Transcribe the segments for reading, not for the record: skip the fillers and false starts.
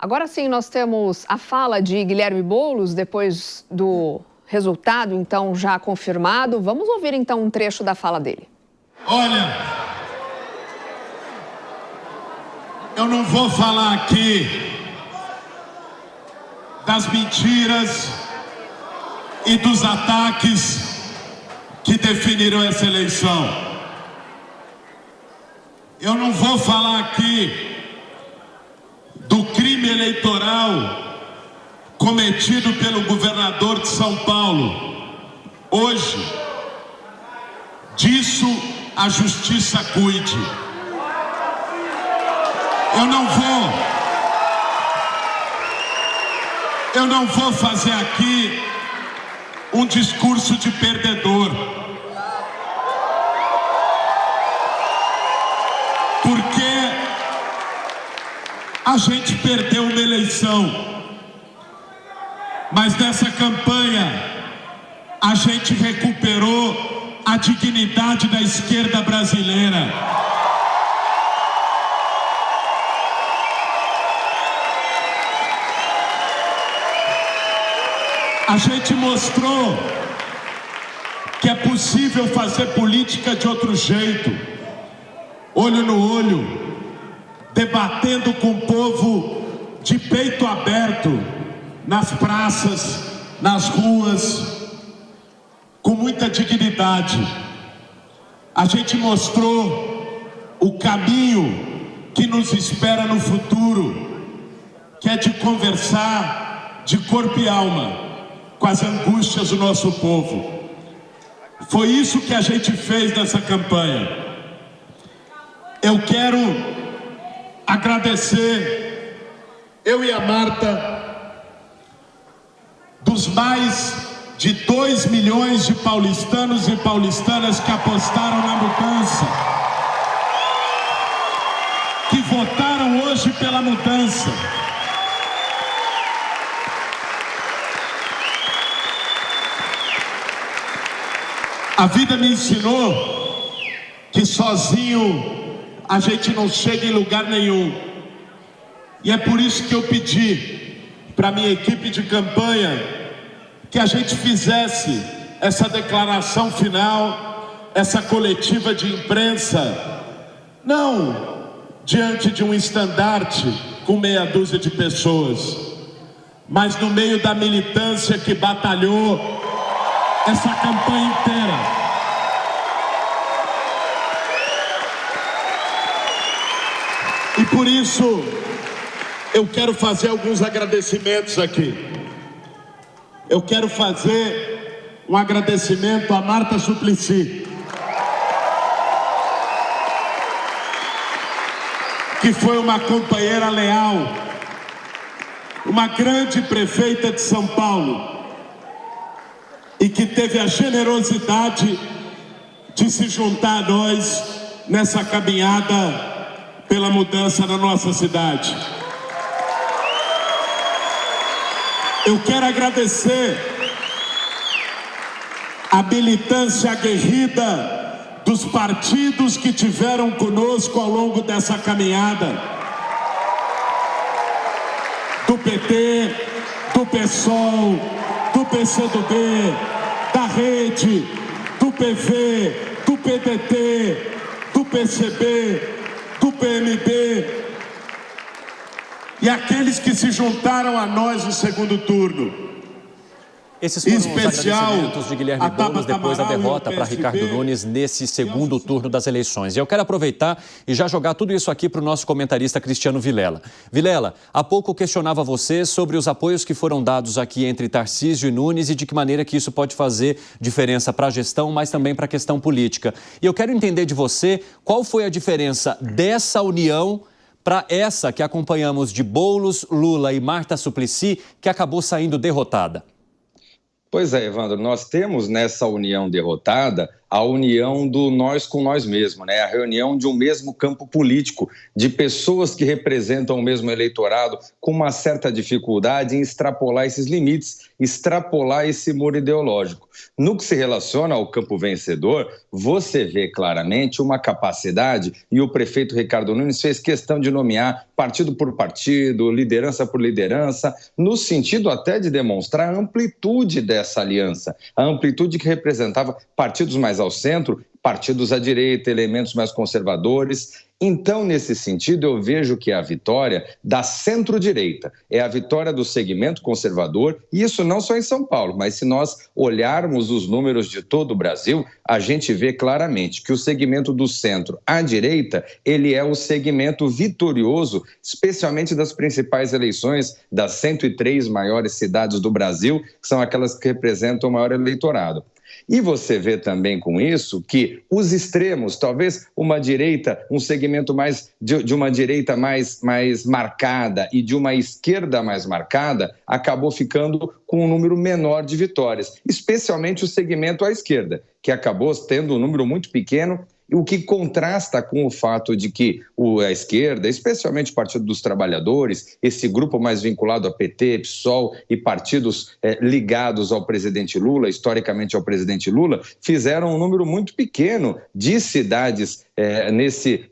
Agora sim, nós temos a fala de Guilherme Boulos, depois do resultado, então, já confirmado. Vamos ouvir, então, um trecho da fala dele. Olha, eu não vou falar aqui das mentiras e dos ataques que definiram essa eleição. Eu não vou falar aqui do crime eleitoral cometido pelo governador de São Paulo. Hoje, disso a justiça cuide. Eu não vou fazer aqui um discurso de perdedor. Porque a gente perdeu uma eleição, mas nessa campanha a gente recuperou a dignidade da esquerda brasileira. A gente mostrou que é possível fazer política de outro jeito, olho no olho, debatendo com o povo de peito aberto, nas praças, nas ruas, com muita dignidade. A gente mostrou o caminho que nos espera no futuro, que é de conversar de corpo e alma com as angústias do nosso povo. Foi isso que a gente fez nessa campanha. Eu quero agradecer, eu e a Marta, dos mais de 2 milhões de paulistanos e paulistanas que apostaram na mudança, que votaram hoje pela mudança. A vida me ensinou que sozinho a gente não chega em lugar nenhum. E é por isso que eu pedi para a minha equipe de campanha que a gente fizesse essa declaração final, essa coletiva de imprensa, não diante de um estandarte com meia dúzia de pessoas, mas no meio da militância que batalhou essa campanha inteira. E por isso eu quero fazer alguns agradecimentos aqui. Eu quero fazer um agradecimento a Marta Suplicy, que foi uma companheira leal, uma grande prefeita de São Paulo, e que teve a generosidade de se juntar a nós nessa caminhada pela mudança na nossa cidade. Eu quero agradecer a militância aguerrida dos partidos que tiveram conosco ao longo dessa caminhada, do PT, do PSOL, do PCdoB, da Rede, do PV, do PDT, do PCB, do PMB, e aqueles que se juntaram a nós no segundo turno. Esses foram os agradecimentos de Guilherme Boulos depois da derrota para Ricardo Nunes nesse segundo turno das eleições. E eu quero aproveitar e já jogar tudo isso aqui para o nosso comentarista Cristiano Vilela. Vilela, há pouco eu questionava você sobre os apoios que foram dados aqui entre Tarcísio e Nunes e de que maneira que isso pode fazer diferença para a gestão, mas também para a questão política. E eu quero entender de você qual foi a diferença dessa união para essa que acompanhamos de Boulos, Lula e Marta Suplicy, que acabou saindo derrotada. Pois é, Evandro, nós temos nessa união derrotada a união do nós com nós mesmos, né? A reunião de um mesmo campo político, de pessoas que representam o mesmo eleitorado com uma certa dificuldade em extrapolar esses limites, extrapolar esse muro ideológico. No que se relaciona ao campo vencedor, você vê claramente uma capacidade, e o prefeito Ricardo Nunes fez questão de nomear partido por partido, liderança por liderança, no sentido até de demonstrar a amplitude dessa aliança, a amplitude que representava partidos mais ao centro, partidos à direita, elementos mais conservadores. Então, nesse sentido, eu vejo que a vitória da centro-direita é a vitória do segmento conservador, e isso não só em São Paulo, mas se nós olharmos os números de todo o Brasil, a gente vê claramente que o segmento do centro à direita, ele é o segmento vitorioso, especialmente das principais eleições das 103 maiores cidades do Brasil, que são aquelas que representam o maior eleitorado. E você vê também com isso que os extremos, talvez uma direita, um segmento mais de uma direita mais marcada e de uma esquerda mais marcada, acabou ficando com um número menor de vitórias, especialmente o segmento à esquerda, que acabou tendo um número muito pequeno, o que contrasta com o fato de que a esquerda, especialmente o Partido dos Trabalhadores, esse grupo mais vinculado a PT, PSOL e partidos ligados ao presidente Lula, historicamente ao presidente Lula, fizeram um número muito pequeno de cidades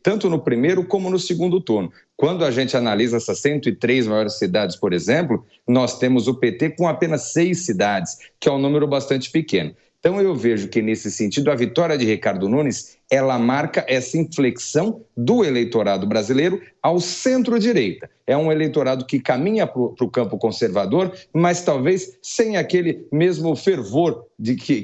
tanto no primeiro como no segundo turno. Quando a gente analisa essas 103 maiores cidades, por exemplo, nós temos o PT com apenas 6 cidades, que é um número bastante pequeno. Então eu vejo que, nesse sentido, a vitória de Ricardo Nunes, ela marca essa inflexão do eleitorado brasileiro ao centro-direita. É um eleitorado que caminha para o campo conservador, mas talvez sem aquele mesmo fervor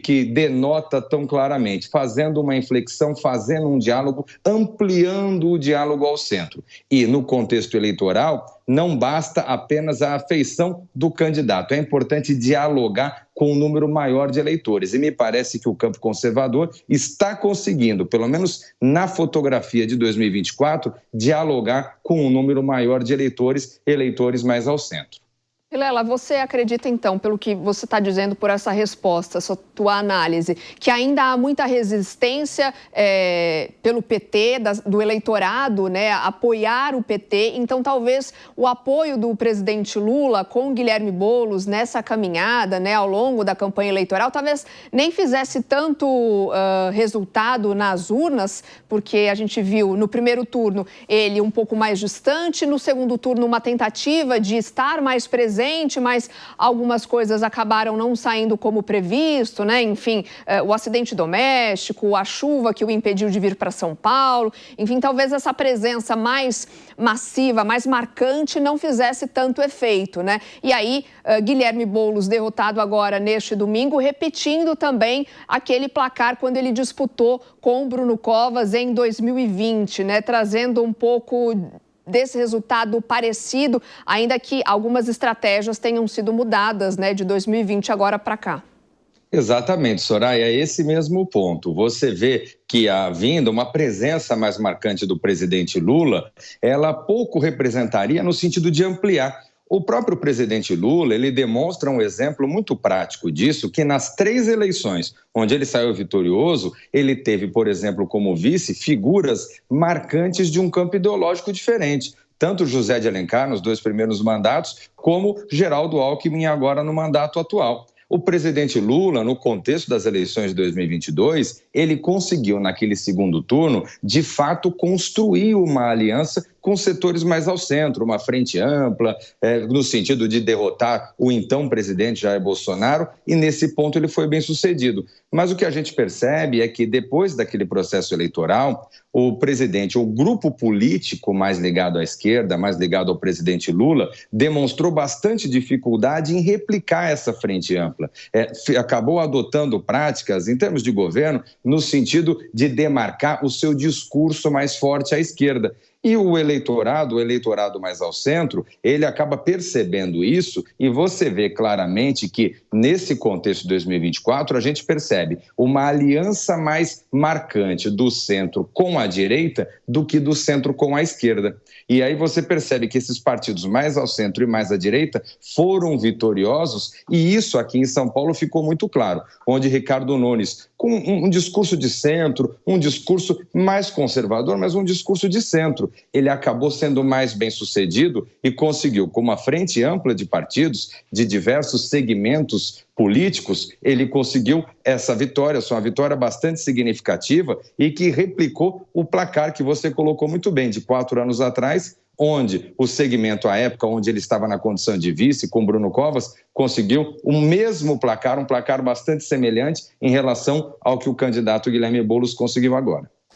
que denota tão claramente, fazendo uma inflexão, fazendo um diálogo, ampliando o diálogo ao centro. E no contexto eleitoral, não basta apenas a afeição do candidato, é importante dialogar com um número maior de eleitores. E me parece que o campo conservador está conseguindo, pelo menos na fotografia de 2024, dialogar com um número maior de eleitores mais ao centro. Vilela, você acredita então, pelo que você está dizendo, por essa resposta, essa tua análise, que ainda há muita resistência pelo PT, do eleitorado, né, apoiar o PT, então talvez o apoio do presidente Lula com Guilherme Boulos nessa caminhada, né, ao longo da campanha eleitoral, talvez nem fizesse tanto resultado nas urnas, porque a gente viu no primeiro turno ele um pouco mais distante, no segundo turno uma tentativa de estar mais presente, mas algumas coisas acabaram não saindo como previsto, né? Enfim, o acidente doméstico, a chuva que o impediu de vir para São Paulo, enfim, talvez essa presença mais massiva, mais marcante não fizesse tanto efeito, né? E aí, Guilherme Boulos derrotado agora neste domingo, repetindo também aquele placar quando ele disputou com Bruno Covas em 2020, né? Trazendo um pouco desse resultado parecido, ainda que algumas estratégias tenham sido mudadas, né, de 2020 agora para cá. Exatamente, Soraya, é esse mesmo ponto. Você vê que havendo uma presença mais marcante do presidente Lula, ela pouco representaria no sentido de ampliar. O próprio presidente Lula, ele demonstra um exemplo muito prático disso, que nas 3 eleições onde ele saiu vitorioso, ele teve, por exemplo, como vice, figuras marcantes de um campo ideológico diferente. Tanto José de Alencar nos 2 primeiros mandatos, como Geraldo Alckmin agora no mandato atual. O presidente Lula, no contexto das eleições de 2022, ele conseguiu, naquele segundo turno, de fato, construir uma aliança com setores mais ao centro, uma frente ampla, no sentido de derrotar o então presidente Jair Bolsonaro, e nesse ponto ele foi bem sucedido. Mas o que a gente percebe é que depois daquele processo eleitoral, o presidente, o grupo político mais ligado à esquerda, mais ligado ao presidente Lula, demonstrou bastante dificuldade em replicar essa frente ampla. Acabou adotando práticas, em termos de governo, no sentido de demarcar o seu discurso mais forte à esquerda. E o eleitorado mais ao centro, ele acaba percebendo isso e você vê claramente que, nesse contexto de 2024, a gente percebe uma aliança mais marcante do centro com a direita do que do centro com a esquerda. E aí você percebe que esses partidos mais ao centro e mais à direita foram vitoriosos e isso aqui em São Paulo ficou muito claro, onde Ricardo Nunes, com um discurso de centro, um discurso mais conservador, mas um discurso de centro, ele acabou sendo mais bem-sucedido e conseguiu, com uma frente ampla de partidos, de diversos segmentos políticos, ele conseguiu essa vitória, uma vitória bastante significativa e que replicou o placar que você colocou muito bem, de 4 anos atrás, onde o segmento, à época, onde ele estava na condição de vice, com Bruno Covas, conseguiu o mesmo placar, um placar bastante semelhante em relação ao que o candidato Guilherme Boulos conseguiu agora.